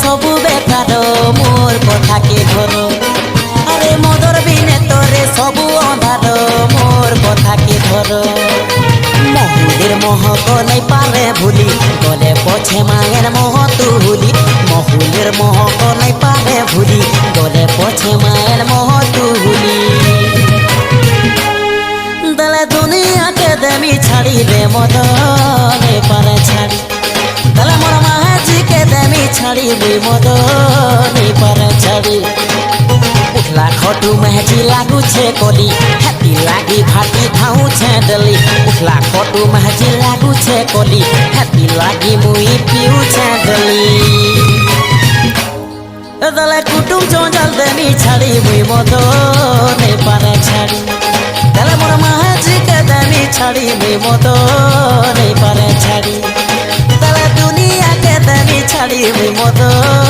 সবু বেকার মোর কথাকে ধরো আরে মদর বিনে তোরে সবু অন্ধার মোর কথাকে ধরো মহুলের মহক নাই পারে ভুলি গলে পছে মায়ের মহ তুলি মহুলের মহক নাই পারে ভুলি গলে পছে মায়ের মহ তুলি দলে দুনিয়াকে দেমি ছাড়ি রে মদনে পারে ছাড়ি দলে মোর মাঝিকে দেমি ছাড়ি রে মদনে পারে ছাড়ি উঠলা খটু মেহজি লাগুছে কলি হাতি লাগি ভাটি ধাউছে ডলি উঠলা খটু মেহজি লাগুছে কলি হাতি লাগি মুই পিউছে ডলি দলে কুটুম জঞ্জাল দেমি ছাড়ি মুই মদনে পারে ছাড়ি দলে মোর মাঝিকে দেমি ছাড়ি মুই মদনে পারে ছাড়ি দলে দুনিয়াকে দেমি ছাড়ি মুই মদনে